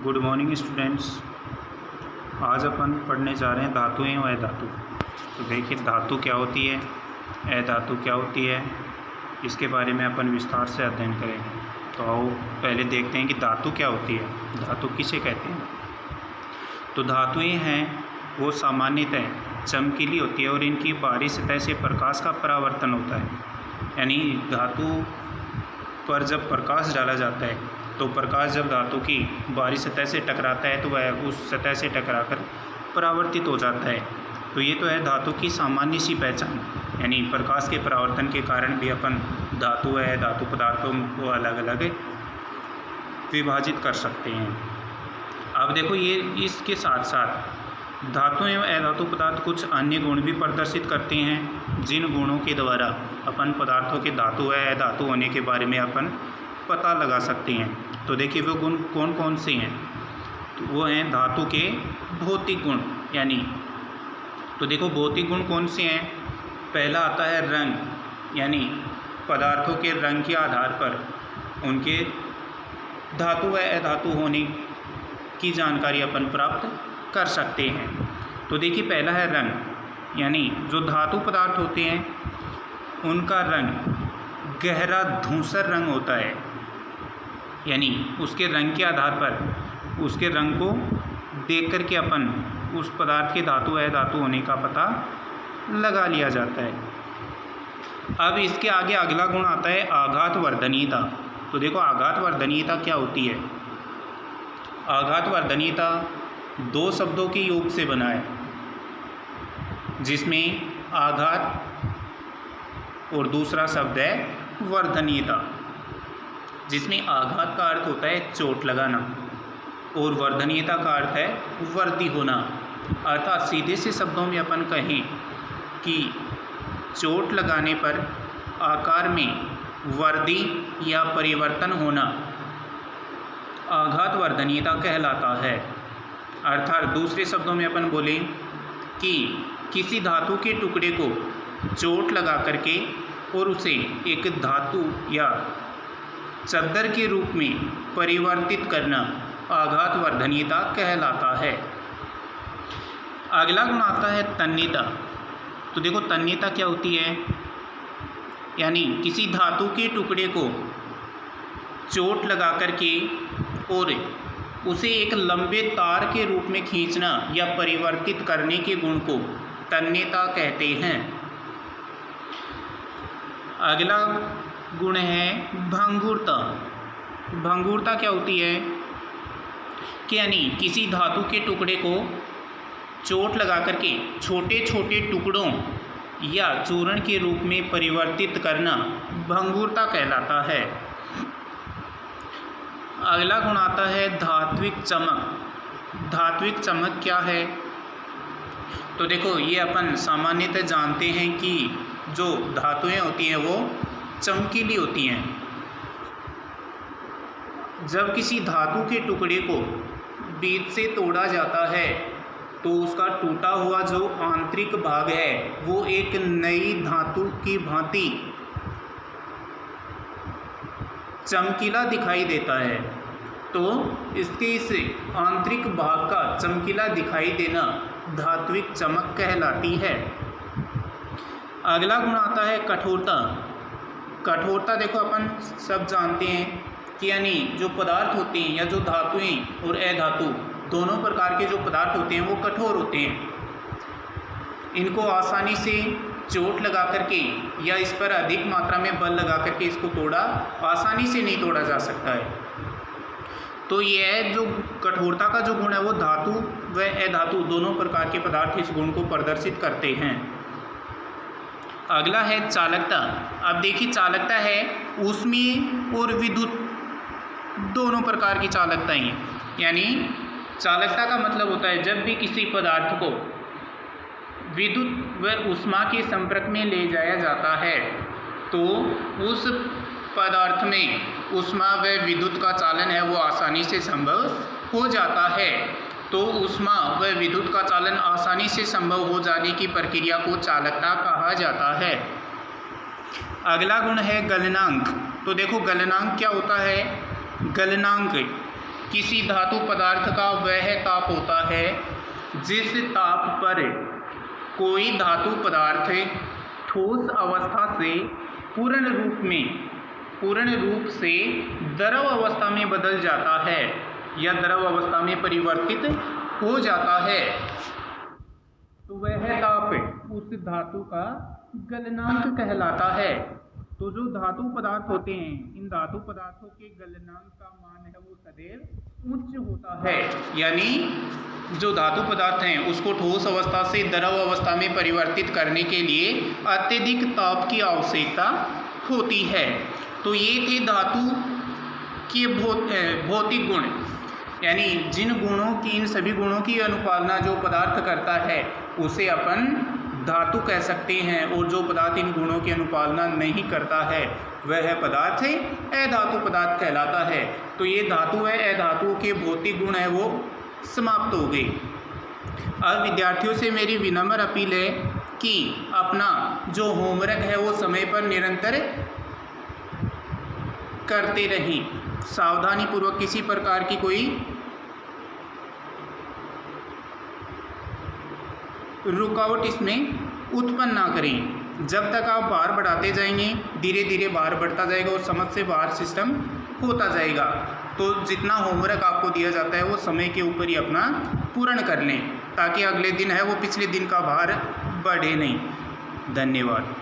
Good morning students. आज अपन पढ़ने जा रहे हैं धातुएं व अधातु। तो देखिए धातु क्या होती है, अधातु क्या होती है, इसके बारे में अपन विस्तार से अध्ययन करेंगे। तो आओ पहले देखते हैं कि धातु क्या होती है, धातु किसे कहते हैं। तो धातुएं हैं वो सामान्यतः चमकीली होती है और इनकी बाहरी सतह से प्रकाश का परावर्तन होता है। यानी धातु पर जब प्रकाश डाला जाता है तो प्रकाश जब धातु की बाहरी सतह से टकराता है तो वह उस सतह से टकराकर परावर्तित हो जाता है। तो ये तो है धातु की सामान्य सी पहचान, यानी प्रकाश के परावर्तन के कारण भी अपन धातु है धातु पदार्थों को अलग अलग विभाजित कर सकते हैं। अब देखो ये इसके साथ साथ धातु एवं अधातु पदार्थ कुछ अन्य गुण भी प्रदर्शित करते हैं, जिन गुणों के द्वारा अपन पदार्थों के धातु है अधातु होने के बारे में अपन पता लगा सकते हैं। तो देखिए वो गुण कौन कौन से हैं। तो वो हैं धातु के भौतिक गुण, यानी तो देखो भौतिक गुण कौन से हैं। पहला आता है रंग, यानी पदार्थों के रंग के आधार पर उनके धातु व अधातु होने की जानकारी अपन प्राप्त कर सकते हैं। तो देखिए पहला है रंग, यानी जो धातु पदार्थ होते हैं उनका रंग गहरा धूसर रंग होता है, यानी उसके रंग के आधार पर उसके रंग को देख कर के अपन उस पदार्थ के धातु अधातु होने का पता लगा लिया जाता है। अब इसके आगे अगला गुण आता है आघातवर्धनीयता। तो देखो आघातवर्धनीयता क्या होती है। आघातवर्धनीयता दो शब्दों के योग से बना है, जिसमें आघात और दूसरा शब्द है वर्धनीयता, जिसमें आघात का अर्थ होता है चोट लगाना और वर्धनीयता का अर्थ है वृद्धि होना। अर्थात सीधे से शब्दों में अपन कहें कि चोट लगाने पर आकार में वृद्धि या परिवर्तन होना आघात वर्धनीयता कहलाता है। अर्थात दूसरे शब्दों में अपन बोलें कि किसी धातु के टुकड़े को चोट लगा करके और उसे एक धातु या चद्दर के रूप में परिवर्तित करना आघात वर्धनीयता कहलाता है। अगला गुण आता है तन्यता। तो देखो तन्यता क्या होती है, यानी किसी धातु के टुकड़े को चोट लगा करके और उसे एक लंबे तार के रूप में खींचना या परिवर्तित करने के गुण को तन्यता कहते हैं। अगला गुण है भंगुरता। भंगुरता क्या होती है कि यानी किसी धातु के टुकड़े को चोट लगा करके छोटे छोटे टुकड़ों या चूर्ण के रूप में परिवर्तित करना भंगुरता कहलाता है। अगला गुण आता है धात्विक चमक। धात्विक चमक क्या है। तो देखो ये अपन सामान्यतः जानते हैं कि जो धातुएं होती हैं वो चमकीली होती हैं। जब किसी धातु के टुकड़े को बीच से तोड़ा जाता है तो उसका टूटा हुआ जो आंतरिक भाग है वो एक नई धातु की भांति चमकीला दिखाई देता है। तो इसके इस आंतरिक भाग का चमकीला दिखाई देना धात्विक चमक कहलाती है। अगला गुण आता है कठोरता। कठोरता देखो अपन सब जानते हैं कि यानी जो पदार्थ होते हैं या जो धातुएं और अधातु दोनों प्रकार के जो पदार्थ होते हैं वो कठोर होते हैं। इनको आसानी से चोट लगा करके या इस पर अधिक मात्रा में बल लगा करके इसको तोड़ा आसानी से नहीं तोड़ा जा सकता है। तो यह जो कठोरता का जो गुण है वो धातु व अधातु दोनों प्रकार के पदार्थ इस गुण को प्रदर्शित करते हैं। अगला है चालकता। अब देखिए चालकता है ऊष्मीय और विद्युत दोनों प्रकार की चालकताएं, यानी चालकता का मतलब होता है जब भी किसी पदार्थ को विद्युत व ऊष्मा के संपर्क में ले जाया जाता है तो उस पदार्थ में ऊष्मा व विद्युत का चालन है वो आसानी से संभव हो जाता है। तो ऊष्मा व विद्युत का चालन आसानी से संभव हो जाने की प्रक्रिया को चालकता कहा जाता है। अगला गुण है गलनांक। तो देखो गलनांक क्या होता है। गलनांक किसी धातु पदार्थ का वह ताप होता है जिस ताप पर कोई धातु पदार्थ ठोस अवस्था से पूर्ण रूप से द्रव अवस्था में बदल जाता है या द्रव अवस्था में परिवर्तित हो जाता है, तो वह ताप उस धातु का गलनांक कहलाता है। तो जो धातु पदार्थ होते हैं, इन धातु पदार्थों के गलनांक का मान है वो सदैव उच्च होता है, यानी जो धातु पदार्थ हैं उसको ठोस अवस्था से द्रव अवस्था में परिवर्तित करने के लिए अत्यधिक ताप की आवश्यकता होती है। तो ये थे धातु के भौतिक गुण, यानी जिन गुणों की, इन सभी गुणों की अनुपालना जो पदार्थ करता है उसे अपन धातु कह सकते हैं, और जो पदार्थ इन गुणों की अनुपालना नहीं करता है वह पदार्थ अधातु पदार्थ कहलाता है। तो ये धातु है, अधातुओं के भौतिक गुण है वो समाप्त हो गए। अब विद्यार्थियों से मेरी विनम्र अपील है कि अपना जो होमवर्क है वो समय पर निरंतर करते रहें, सावधानी पूर्वक किसी प्रकार की कोई रुकावट इसमें उत्पन्न ना करें। जब तक आप भार बढ़ाते जाएंगे धीरे धीरे भार बढ़ता जाएगा और समझ से बाहर सिस्टम होता जाएगा। तो जितना होमवर्क आपको दिया जाता है वो समय के ऊपर ही अपना पूर्ण कर लें, ताकि अगले दिन है वो पिछले दिन का भार बढ़े नहीं। धन्यवाद।